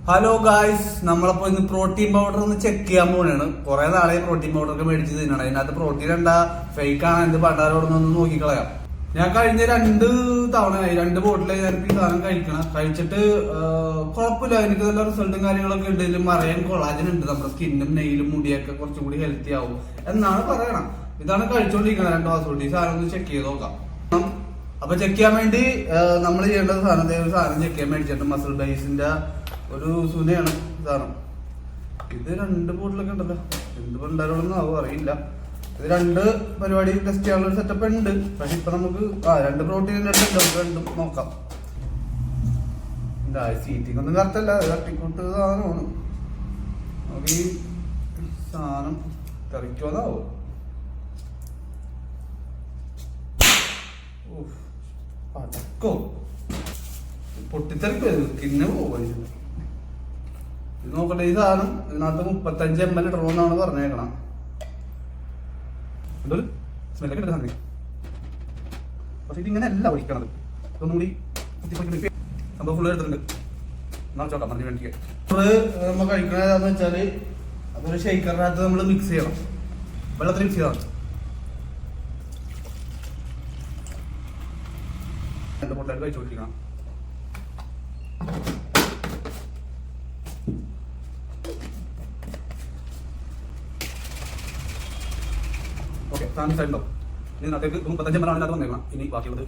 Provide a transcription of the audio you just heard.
Hello guys, നമ്മളപ്പോ ഇന്ന് protein powder ഒന്ന് ചെക്ക് ചെയ്യാൻ പോവാണ്. കുറെ നാളെ പ്രോട്ടീൻ പൗഡർ ഒക്കെ മേടിച്ച് തിന്നണം. അതിനകത്ത് പ്രോട്ടീൻ എന്താ ഫേക്ക് ആണ് എന്ത് പണ്ടാരോടൊന്നും നോക്കിക്കളയാം. ഞാൻ കഴിഞ്ഞ 2 തവണയായി 2 ബോട്ടിൽ ഞാൻ ഈ സാധനം കഴിച്ചിട്ട് കുഴപ്പമില്ല. എനിക്ക് നല്ല റിസൾട്ടും കാര്യങ്ങളൊക്കെ ഉണ്ട്. ഇതിൽ മറയാൻ കൊളാജൻ ഉണ്ട്. നമ്മുടെ സ്കിന്നും നെയിലും മുടിയൊക്കെ കുറച്ചും കൂടി ഹെൽത്തി ആവും എന്നാണ് പറയണം. ഇതാണ് കഴിച്ചോണ്ടിരിക്കുന്നത് 2 മാസം കൊണ്ട്. ഈ സാധനം ഒന്ന് ചെക്ക് ചെയ്ത് നോക്കാം. അപ്പൊ ചെക്ക് ചെയ്യാൻ വേണ്ടി നമ്മൾ ചെയ്യേണ്ട സാധനം ചെക്ക് ചെയ്യാൻ മേടിച്ചിട്ടുണ്ട്. മസിൽ ബേസിന്റെ ഒരു സുനയാണ് സാധനം. ഇത് 2 ബോട്ടിലൊക്കെ ഉണ്ടല്ലോ, എന്ത് പണ്ടാരോടൊന്നും ആവും അറിയില്ല. ഇത് 2 പരിപാടി ടെസ്റ്റ് ചെയ്യാനുള്ള ഒരു സെറ്റപ്പ് ഉണ്ട്. പക്ഷെ ഇപ്പൊ നമുക്ക് 2 പ്രോട്ടീൻ രണ്ടും നോക്കാം. സീറ്റിംഗ് ഒന്നും കറക്റ്റല്ല, തട്ടിക്കൂട്ട് സാധനമാണ്. നമുക്ക് ഈ സാധനം തെറിക്കോന്നാവും. പടക്കോ പൊട്ടിത്തെറിക്കോ, സ്കിന്ന് പോവാ. ഇത് നോക്കട്ടെ. ഈ സാധനം ഇതിനകത്ത് 35 ml ഇടണമെന്നാണ് പറഞ്ഞേക്കണം. സ്മെല്ലൊക്കെ ഉണ്ട് സാധനം. പക്ഷെ ഇതിങ്ങനെ അല്ല ഒഴിക്കണത്. ഇതൊന്നും കൂടി സംഭവം ഫുള്ള് എടുത്തിട്ടുണ്ട്. നോക്കാം അതിന് വേണ്ടി നമ്മൾ കഴിക്കണത് ഏതാന്ന് വെച്ചാല് അതൊരു ഷെയ്ക്കറിനകത്ത് നമ്മൾ മിക്സ് ചെയ്യണം. വെള്ളത്തിൽ മിക്സ് ചെയ്യണം. 2 ബോട്ടിലായിട്ട് കഴിച്ചുകൊണ്ടിരിക്കണം. ഓക്കെ, സാധനം ഉണ്ടോ? ഇതിനകത്തേക്ക് 35 ml ആണ് വന്നേക്കണം. ഇനി ബാക്കിയുള്ളത്